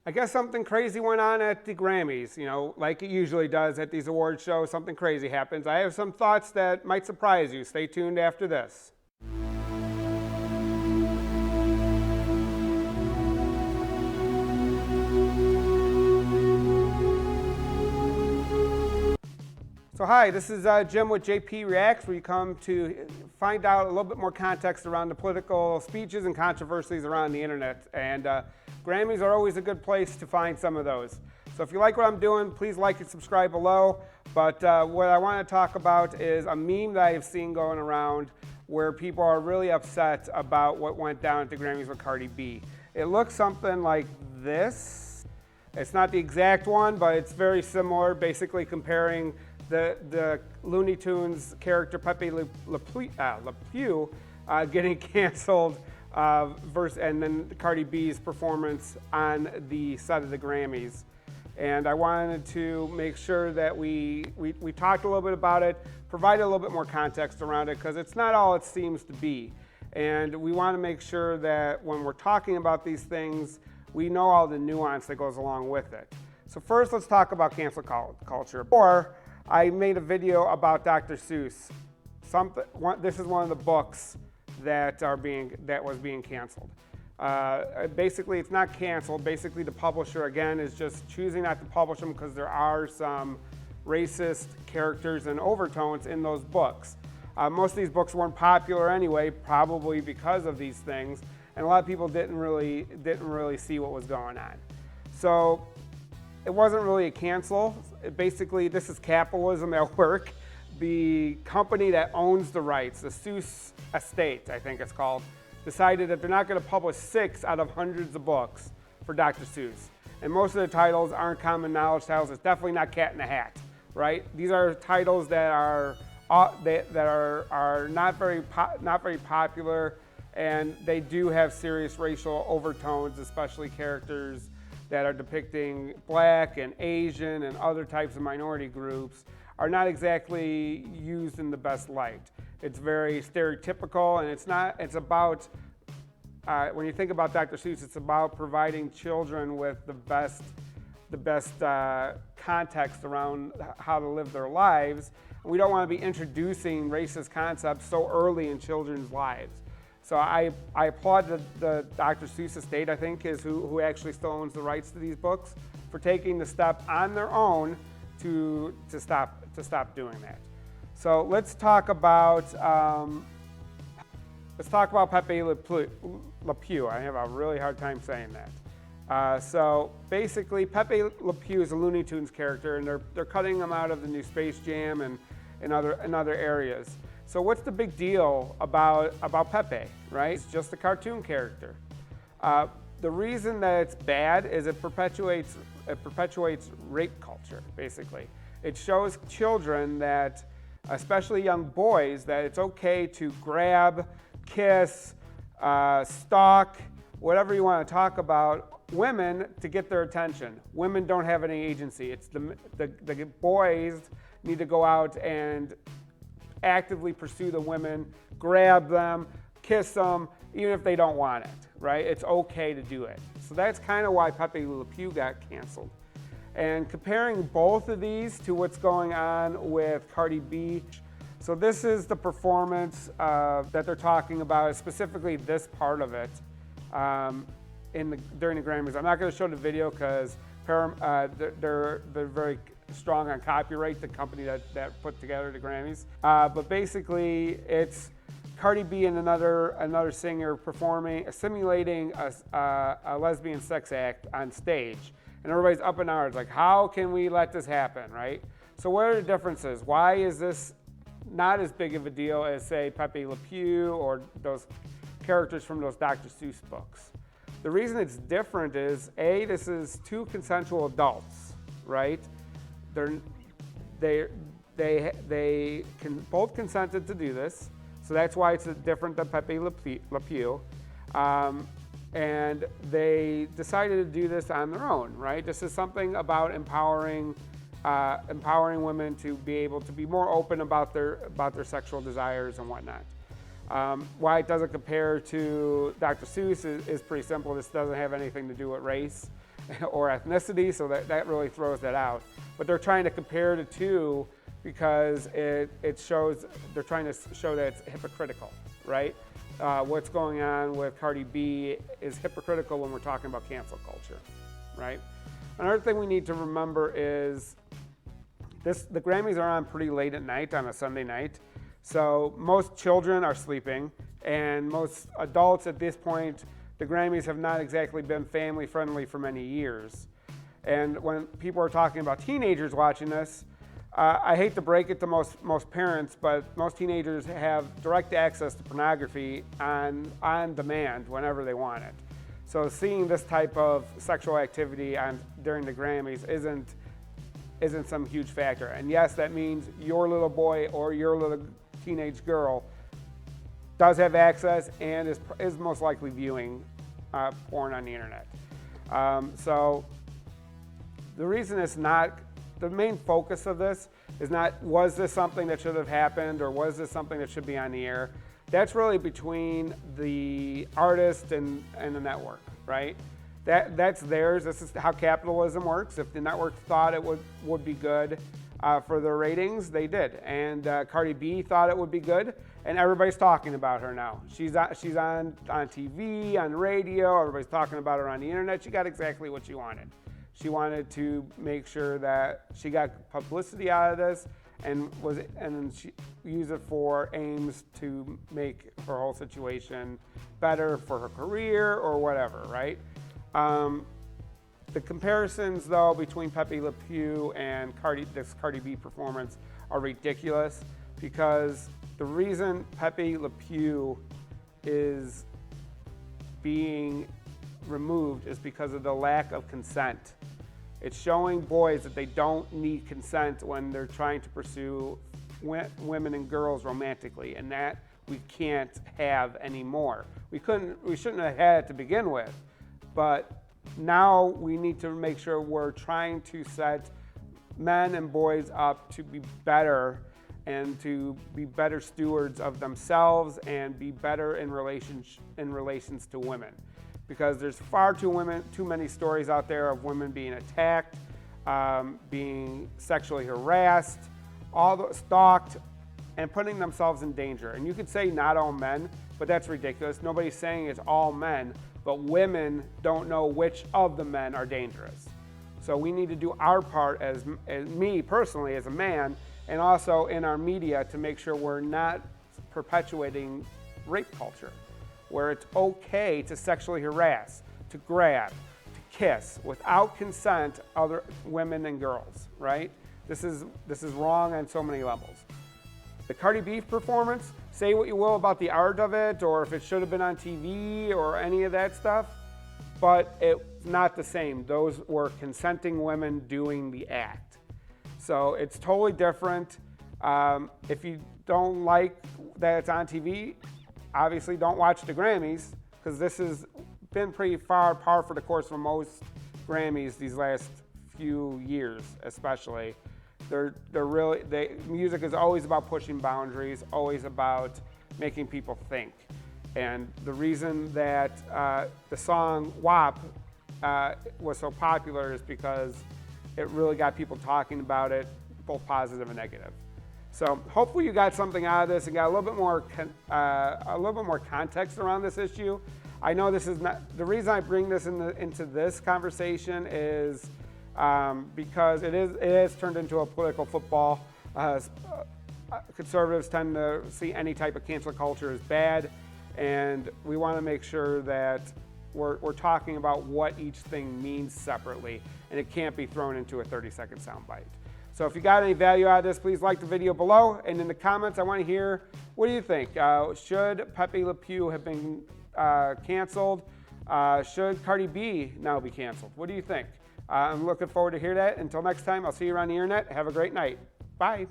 I guess something crazy went on at the Grammys, like it usually does at these award shows. Something crazy happens. I have some thoughts that might surprise you. Stay tuned after this. So hi, this is Jim with JP Reacts, where you come to find out a little bit more context around the political speeches and controversies around the internet. And Grammys are always a good place to find some of those. So if you like what I'm doing, please like and subscribe below. But what I want to talk about is a meme that I've seen going around where people are really upset about what went down at the Grammys with Cardi B. It looks something like this. It's not the exact one, but it's very similar, basically comparing the Looney Tunes character Pepe Le Pew getting canceled and then Cardi B's performance on the set of the Grammys. And I wanted to make sure that we talked a little bit about it, provided a little bit more context around it, because it's not all it seems to be. And we want to make sure that when we're talking about these things, we know all the nuance that goes along with it. So first, let's talk about cancel culture. Or I made a video about Dr. Seuss. This is one of the books that was being canceled. Basically, it's not canceled. Basically, the publisher, again, is just choosing not to publish them because there are some racist characters and overtones in those books. Most of these books weren't popular anyway, probably because of these things, and a lot of people didn't really see what was going on. So it wasn't really a cancel. Basically, this is capitalism at work. The company that owns the rights, the Seuss estate, I think it's called, decided that they're not going to publish 6 out of hundreds of books for Dr. Seuss. And most of the titles aren't common knowledge titles. It's definitely not Cat in the Hat, right? These are titles that are not very popular, and they do have serious racial overtones, especially characters that are depicting Black and Asian and other types of minority groups are not exactly used in the best light. It's very stereotypical, and it's about, when you think about Dr. Seuss, it's about providing children with the best context around how to live their lives. And we don't want to be introducing racist concepts so early in children's lives. So I applaud the Dr. Seuss estate, I think, is who actually still owns the rights to these books, for taking the step on their own to stop doing that. So let's talk about Pepe Le Pew. I have a really hard time saying that. So basically, Pepe Le Pew is a Looney Tunes character, and they're cutting him out of the new Space Jam and in other areas. So what's the big deal about Pepe, right? It's just a cartoon character. The reason that it's bad is it perpetuates rape culture, basically. It shows children that, especially young boys, that it's okay to grab, kiss, stalk, whatever you want to talk about, women to get their attention. Women don't have any agency. It's the boys need to go out and actively pursue the women, grab them, kiss them, even if they don't want it, right? It's okay to do it. So that's kind of why Pepe Le Pew got canceled. And comparing both of these to what's going on with Cardi B, so this is the performance that they're talking about, specifically this part of it during the Grammys. I'm not going to show the video because they're very strong on copyright, the company that put together the Grammys. But basically, it's Cardi B and another singer simulating a lesbian sex act on stage. And everybody's up in arms, like, how can we let this happen, right? So what are the differences? Why is this not as big of a deal as, say, Pepe Le Pew or those characters from those Dr. Seuss books? The reason it's different is, A, this is 2 consensual adults, right? They both consented to do this, so that's why it's different than Pepe Le Pew. And they decided to do this on their own, right? This is something about empowering women to be able to be more open about their sexual desires and whatnot. Why it doesn't compare to Dr. Seuss is pretty simple. This doesn't have anything to do with race. or ethnicity, so that really throws that out. But they're trying to compare the two because it shows, they're trying to show that it's hypocritical, right? What's going on with Cardi B is hypocritical when we're talking about cancel culture, right? Another thing we need to remember is the Grammys are on pretty late at night on a Sunday night, so most children are sleeping, and most adults at this point, the Grammys have not exactly been family friendly for many years. And when people are talking about teenagers watching this, I hate to break it to most parents, but most teenagers have direct access to pornography on demand whenever they want it. So seeing this type of sexual activity during the Grammys isn't some huge factor. And yes, that means your little boy or your little teenage girl does have access and is most likely viewing porn on the internet. So the reason it's not, the main focus of this is not, was this something that should have happened or was this something that should be on the air? That's really between the artist and the network, right? That's theirs. This is how capitalism works. If the network thought it would be good for their ratings, they did. And Cardi B thought it would be good, and everybody's talking about her now. She's on TV, on radio, everybody's talking about her on the internet. She got exactly what she wanted. She wanted to make sure that she got publicity out of this and she used it for aims to make her whole situation better for her career or whatever, right? The comparisons, though, between Pepe Le Pew and this Cardi B performance are ridiculous, because the reason Pepe Le Pew is being removed is because of the lack of consent. It's showing boys that they don't need consent when they're trying to pursue women and girls romantically, and that we can't have anymore. We shouldn't have had it to begin with, but now we need to make sure we're trying to set men and boys up to be better and to be better stewards of themselves and be better in relations to women. Because there's far too many stories out there of women being attacked, being sexually harassed, stalked, and putting themselves in danger. And you could say not all men, but that's ridiculous. Nobody's saying it's all men, but women don't know which of the men are dangerous. So we need to do our part as me personally as a man, and also in our media, to make sure we're not perpetuating rape culture, where it's okay to sexually harass, to grab, to kiss without consent other women and girls, right? This is wrong on so many levels. The Cardi B performance, say what you will about the art of it, or if it should have been on TV or any of that stuff, but it's not the same. Those were consenting women doing the act. So it's totally different. If you don't like that it's on TV, obviously don't watch the Grammys, because this has been pretty far par for the course for most Grammys these last few years, especially. Music is always about pushing boundaries, always about making people think. And the reason that the song WAP was so popular is because it really got people talking about it, both positive and negative. So hopefully you got something out of this and got a little bit more context around this issue. I know this is not the reason I bring this into this conversation is because it is turned into a political football. Conservatives tend to see any type of cancel culture as bad, and we want to make sure that we're talking about what each thing means separately, and it can't be thrown into a 30-second soundbite. So if you got any value out of this, please like the video below, and in the comments I want to hear, what do you think? Should Pepe Le Pew have been canceled? Should Cardi B now be canceled? What do you think? I'm looking forward to hear that. Until next time, I'll see you around the internet. Have a great night. Bye.